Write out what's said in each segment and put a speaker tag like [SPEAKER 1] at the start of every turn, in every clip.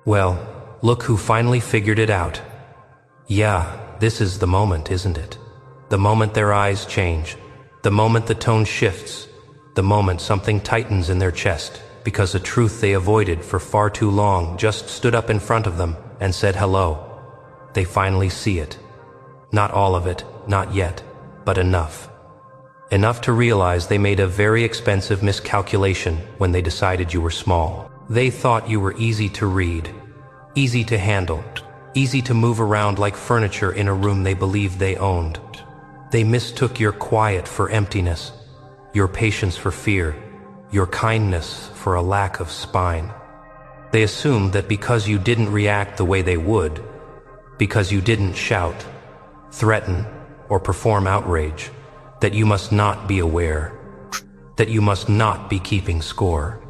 [SPEAKER 1] Well, look who finally figured it out. Yeah, this is the moment, isn't it? The moment their eyes change, the moment the tone shifts, the moment something tightens in their chest because a truth they avoided for far too long just stood up in front of them and said hello. They finally see it. Not all of it, not yet, but enough. Enough to realize they made a very expensive miscalculation when they decided you were small. They thought you were easy to read, easy to handle, easy to move around like furniture in a room they believed they owned. They mistook your quiet for emptiness, your patience for fear, your kindness for a lack of spine. They assumed that because you didn't react the way they would, because you didn't shout, threaten, or perform outrage, that you must not be aware, that you must not be keeping score.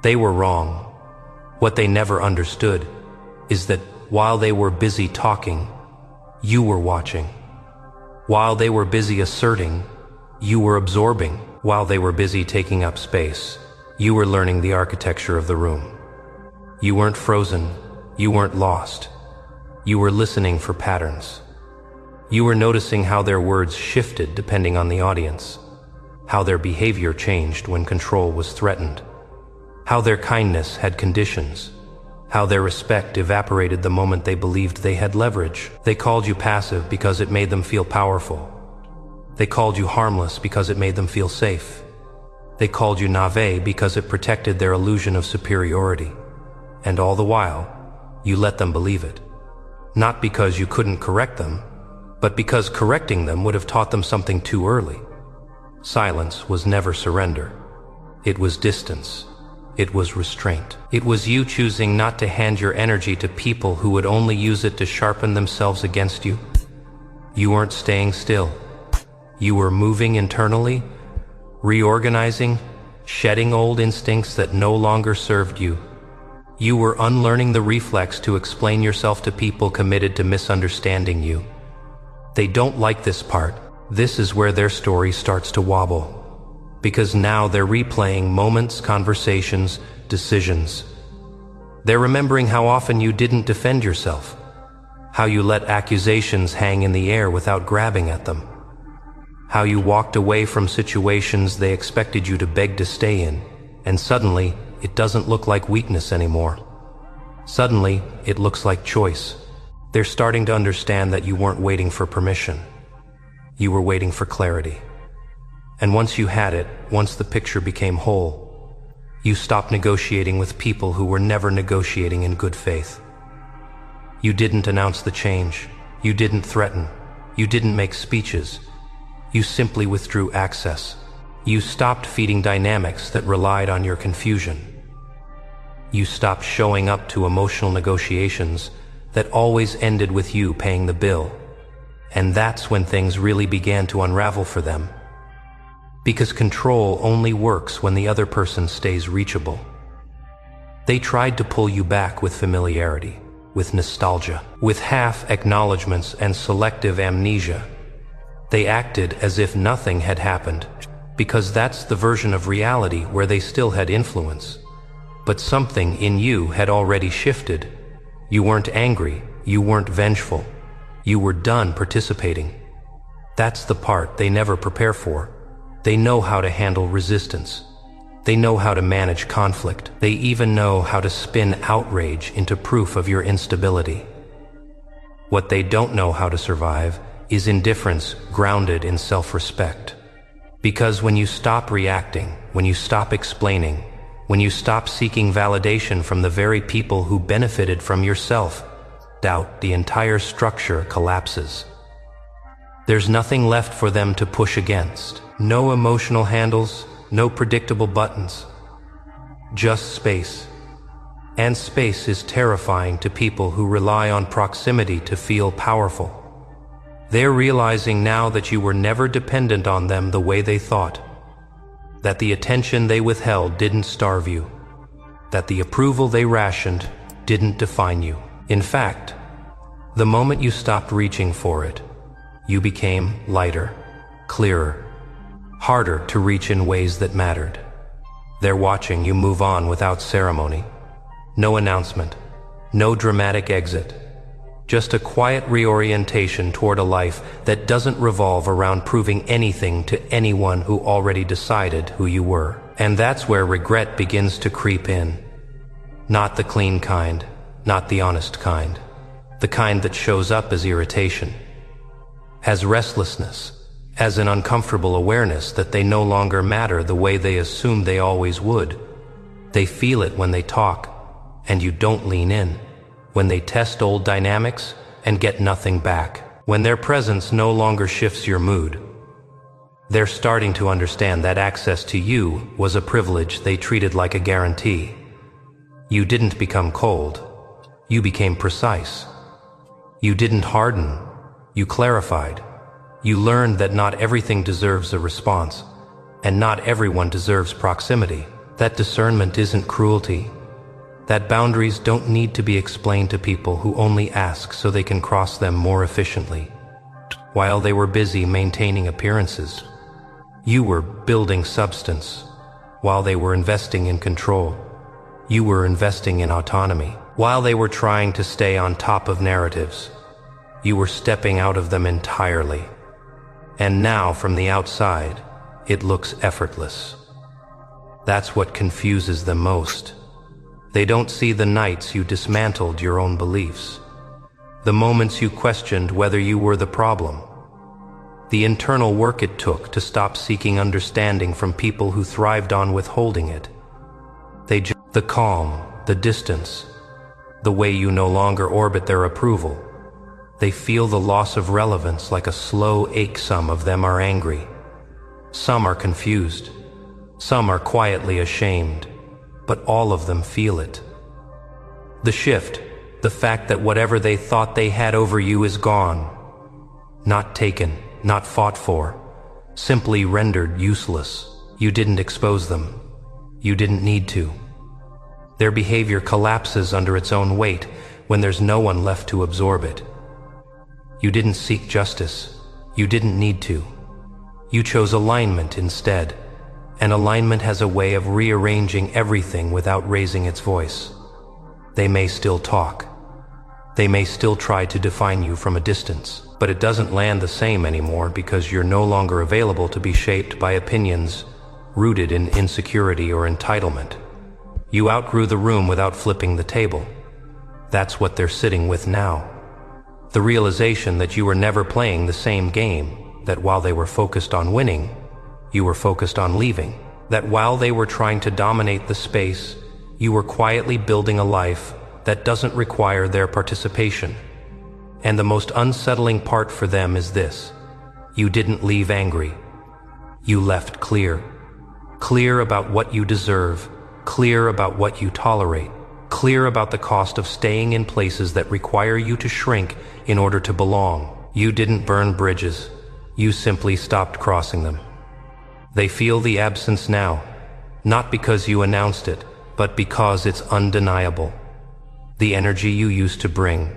[SPEAKER 1] They were wrong. What they never understood is that while they were busy talking, you were watching. While they were busy asserting, you were absorbing. While they were busy taking up space, you were learning the architecture of the room. You weren't frozen, you weren't lost. You were listening for patterns. You were noticing how their words shifted depending on the audience, how their behavior changed when control was threatened, how their kindness had conditions, how their respect evaporated the moment they believed they had leverage. They called you passive because it made them feel powerful. They called you harmless because it made them feel safe. They called you naïve because it protected their illusion of superiority. And all the while, you let them believe it. Not because you couldn't correct them, but because correcting them would have taught them something too early. Silence was never surrender. It was distance. It was restraint. It was you choosing not to hand your energy to people who would only use it to sharpen themselves against you. You weren't staying still. You were moving internally, reorganizing, shedding old instincts that no longer served you. You were unlearning the reflex to explain yourself to people committed to misunderstanding you. They don't like this part. This is where their story starts to wobble. Because now they're replaying moments, conversations, decisions. They're remembering how often you didn't defend yourself, how you let accusations hang in the air without grabbing at them, how you walked away from situations they expected you to beg to stay in, and suddenly it doesn't look like weakness anymore. Suddenly, it looks like choice. They're starting to understand that you weren't waiting for permission. You were waiting for clarity. And once you had it, once the picture became whole, you stopped negotiating with people who were never negotiating in good faith. You didn't announce the change. You didn't threaten. You didn't make speeches. You simply withdrew access. You stopped feeding dynamics that relied on your confusion. You stopped showing up to emotional negotiations that always ended with you paying the bill. And that's when things really began to unravel for them. Because control only works when the other person stays reachable. They tried to pull you back with familiarity, with nostalgia, with half acknowledgments and selective amnesia. They acted as if nothing had happened, because that's the version of reality where they still had influence. But something in you had already shifted. You weren't angry, you weren't vengeful. You were done participating. That's the part they never prepare for. They know how to handle resistance. They know how to manage conflict. They even know how to spin outrage into proof of your instability. What they don't know how to survive is indifference grounded in self-respect. Because when you stop reacting, when you stop explaining, when you stop seeking validation from the very people who benefited from your self-doubt, the entire structure collapses. There's nothing left for them to push against. No emotional handles, no predictable buttons. Just space. And space is terrifying to people who rely on proximity to feel powerful. They're realizing now that you were never dependent on them the way they thought. That the attention they withheld didn't starve you. That the approval they rationed didn't define you. In fact, the moment you stopped reaching for it, you became lighter, clearer, harder to reach in ways that mattered. They're watching you move on without ceremony, No announcement, no dramatic exit. Just a quiet reorientation toward a life that doesn't revolve around proving anything to anyone who already decided who you were. And that's where regret begins to creep in. Not the clean kind, not the honest kind. The kind that shows up as irritation, as restlessness, as an uncomfortable awareness that they no longer matter the way they assumed they always would. They feel it when they talk, and you don't lean in. When they test old dynamics and get nothing back. When their presence no longer shifts your mood. They're starting to understand that access to you was a privilege they treated like a guarantee. You didn't become cold. You became precise. You didn't harden. You clarified. You learned that not everything deserves a response, and not everyone deserves proximity. That discernment isn't cruelty. That boundaries don't need to be explained to people who only ask so they can cross them more efficiently. While they were busy maintaining appearances, you were building substance. While they were investing in control, you were investing in autonomy. While they were trying to stay on top of narratives, you were stepping out of them entirely. And now, from the outside, it looks effortless. That's what confuses them most. They don't see the nights you dismantled your own beliefs, the moments you questioned whether you were the problem, the internal work it took to stop seeking understanding from people who thrived on withholding it. The calm, the distance, the way you no longer orbit their approval. They feel the loss of relevance like a slow ache. Some of them are angry. Some are confused. Some are quietly ashamed. But all of them feel it. The shift, the fact that whatever they thought they had over you is gone. Not taken, not fought for, simply rendered useless. You didn't expose them. You didn't need to. Their behavior collapses under its own weight when there's no one left to absorb it. You didn't seek justice. You didn't need to. You chose alignment instead. And alignment has a way of rearranging everything without raising its voice. They may still talk. They may still try to define you from a distance, but it doesn't land the same anymore because you're no longer available to be shaped by opinions rooted in insecurity or entitlement. You outgrew the room without flipping the table. That's what they're sitting with now. The realization that you were never playing the same game, that while they were focused on winning, you were focused on leaving. That while they were trying to dominate the space, you were quietly building a life that doesn't require their participation. And the most unsettling part for them is this: you didn't leave angry. You left clear. Clear about what you deserve. Clear about what you tolerate. Clear about the cost of staying in places that require you to shrink in order to belong. You didn't burn bridges. You simply stopped crossing them. They feel the absence now, not because you announced it, but because it's undeniable. The energy you used to bring,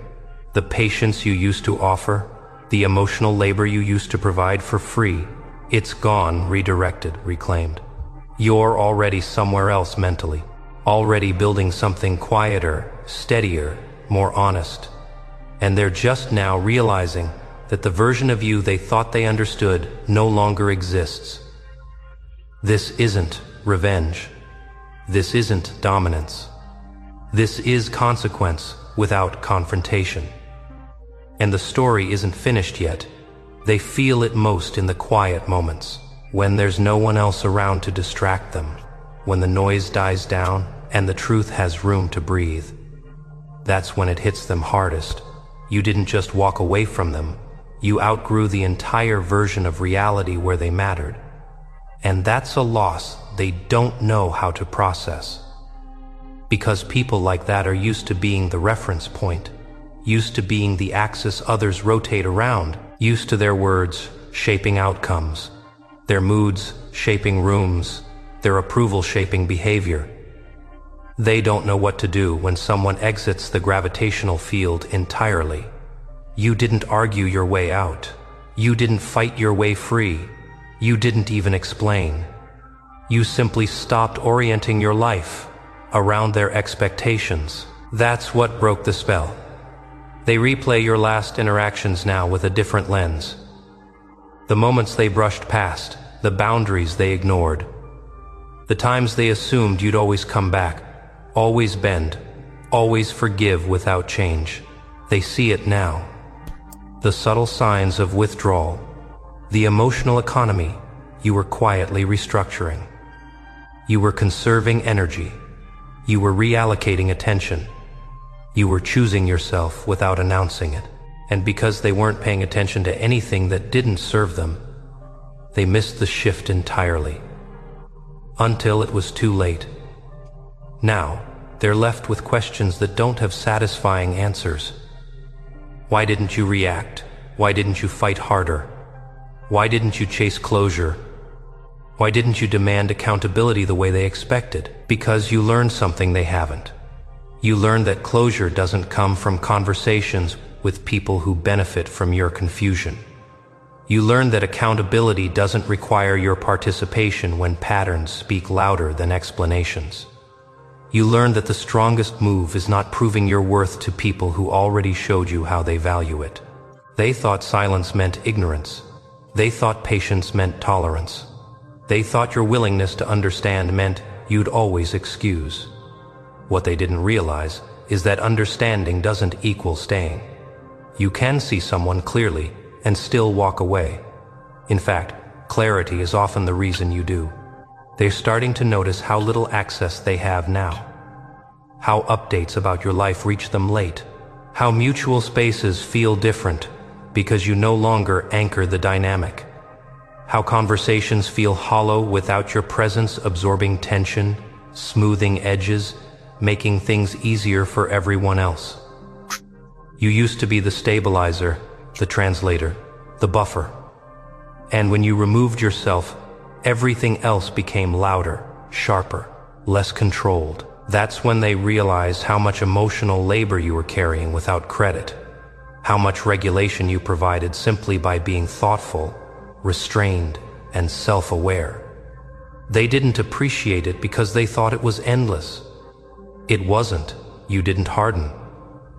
[SPEAKER 1] the patience you used to offer, the emotional labor you used to provide for free, it's gone, redirected, reclaimed. You're already somewhere else mentally, already building something quieter, steadier, more honest. And they're just now realizing that the version of you they thought they understood no longer exists. This isn't revenge. This isn't dominance. This is consequence without confrontation. And the story isn't finished yet. They feel it most in the quiet moments, when there's no one else around to distract them, when the noise dies down and the truth has room to breathe. That's when it hits them hardest. You didn't just walk away from them. You outgrew the entire version of reality where they mattered. And that's a loss they don't know how to process. Because people like that are used to being the reference point, used to being the axis others rotate around, used to their words shaping outcomes, their moods shaping rooms, their approval shaping behavior. They don't know what to do when someone exits the gravitational field entirely. You didn't argue your way out. You didn't fight your way free. You didn't even explain. You simply stopped orienting your life around their expectations. That's what broke the spell. They replay your last interactions now with a different lens. The moments they brushed past, the boundaries they ignored, the times they assumed you'd always come back, always bend, always forgive without change. They see it now. The subtle signs of withdrawal, the emotional economy you were quietly restructuring. You were conserving energy. You were reallocating attention. You were choosing yourself without announcing it. And because they weren't paying attention to anything that didn't serve them, they missed the shift entirely. Until it was too late. Now, they're left with questions that don't have satisfying answers. Why didn't you react? Why didn't you fight harder? Why didn't you chase closure? Why didn't you demand accountability the way they expected? Because you learned something they haven't. You learned that closure doesn't come from conversations with people who benefit from your confusion. You learned that accountability doesn't require your participation when patterns speak louder than explanations. You learned that the strongest move is not proving your worth to people who already showed you how they value it. They thought silence meant ignorance. They thought patience meant tolerance. They thought your willingness to understand meant you'd always excuse. What they didn't realize is that understanding doesn't equal staying. You can see someone clearly and still walk away. In fact, clarity is often the reason you do. They're starting to notice how little access they have now. How updates about your life reach them late. How mutual spaces feel different because you no longer anchor the dynamic. How conversations feel hollow without your presence, absorbing tension, smoothing edges, making things easier for everyone else. You used to be the stabilizer, the translator, the buffer. And when you removed yourself, everything else became louder, sharper, less controlled. That's when they realized how much emotional labor you were carrying without credit, how much regulation you provided simply by being thoughtful, restrained, and self-aware. They didn't appreciate it because they thought it was endless. It wasn't. You didn't harden.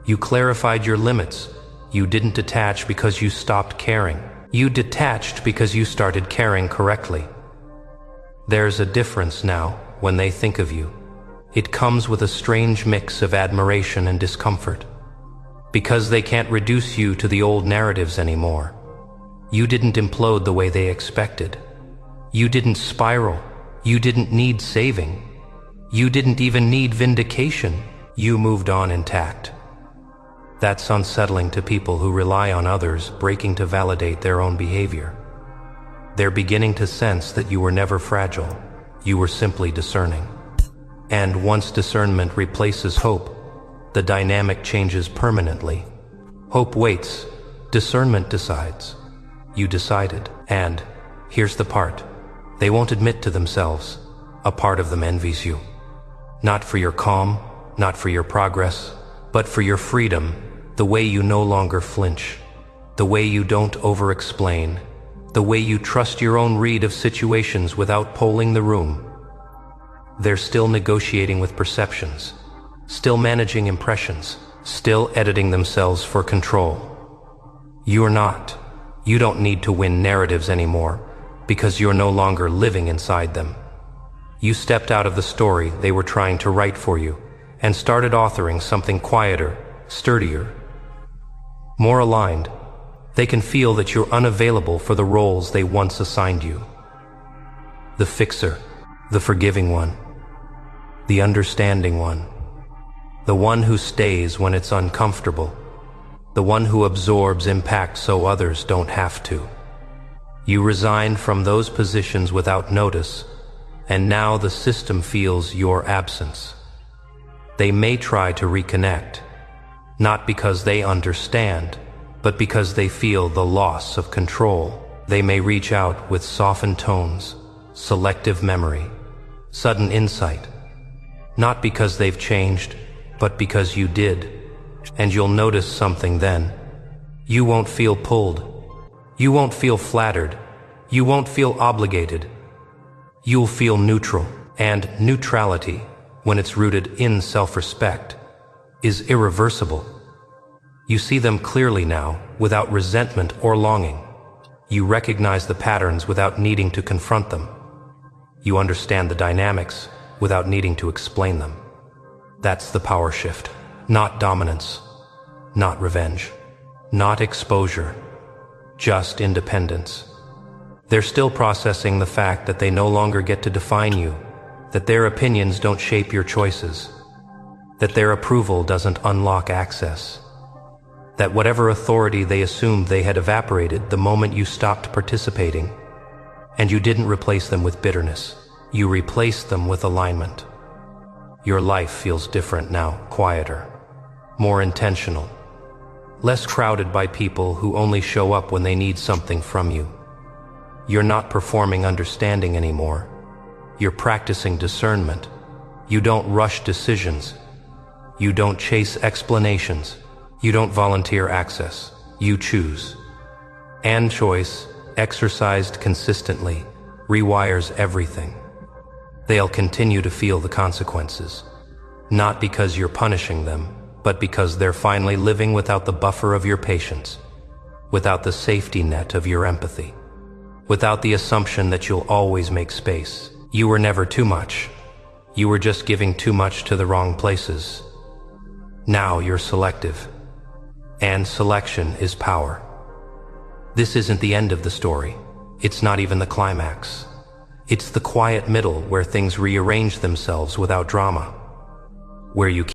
[SPEAKER 1] You clarified your limits. You didn't detach because you stopped caring. You detached because you started caring correctly. There's a difference now when they think of you. It comes with a strange mix of admiration and discomfort. Because they can't reduce you to the old narratives anymore. You didn't implode the way they expected. You didn't spiral. You didn't need saving. You didn't even need vindication. You moved on intact. That's unsettling to people who rely on others breaking to validate their own behavior. They're beginning to sense that you were never fragile. You were simply discerning. And once discernment replaces hope, the dynamic changes permanently. Hope waits. Discernment decides. You decided. And here's the part. They won't admit to themselves. A part of them envies you. Not for your calm, not for your progress, but for your freedom, the way you no longer flinch, the way you don't over-explain, the way you trust your own read of situations without polling the room. They're still negotiating with perceptions, still managing impressions, still editing themselves for control. You're not. You don't need to win narratives anymore because you're no longer living inside them. You stepped out of the story they were trying to write for you and started authoring something quieter, sturdier, more aligned. They can feel that you're unavailable for the roles they once assigned you. The fixer, the forgiving one, the understanding one, the one who stays when it's uncomfortable, the one who absorbs impact so others don't have to. You resigned from those positions without notice, and now the system feels your absence. They may try to reconnect, not because they understand, but because they feel the loss of control. They may reach out with softened tones, selective memory, sudden insight, not because they've changed, but because you did. And you'll notice something then. You won't feel pulled. You won't feel flattered. You won't feel obligated. You'll feel neutral. And neutrality, when it's rooted in self-respect, is irreversible. You see them clearly now, without resentment or longing. You recognize the patterns without needing to confront them. You understand the dynamics without needing to explain them. That's the power shift. Not dominance, not revenge, not exposure, just independence. They're still processing the fact that they no longer get to define you, that their opinions don't shape your choices, that their approval doesn't unlock access, that whatever authority they assumed they had evaporated the moment you stopped participating, and you didn't replace them with bitterness. You replaced them with alignment. Your life feels different now, quieter, more intentional, less crowded by people who only show up when they need something from you. You're not performing understanding anymore. You're practicing discernment. You don't rush decisions. You don't chase explanations. You don't volunteer access. You choose. And choice, exercised consistently, rewires everything. They'll continue to feel the consequences, not because you're punishing them, but because they're finally living without the buffer of your patience, without the safety net of your empathy, without the assumption that you'll always make space. You were never too much. You were just giving too much to the wrong places. Now you're selective, and selection is power. This isn't the end of the story. It's not even the climax. It's the quiet middle where things rearrange themselves without drama, where you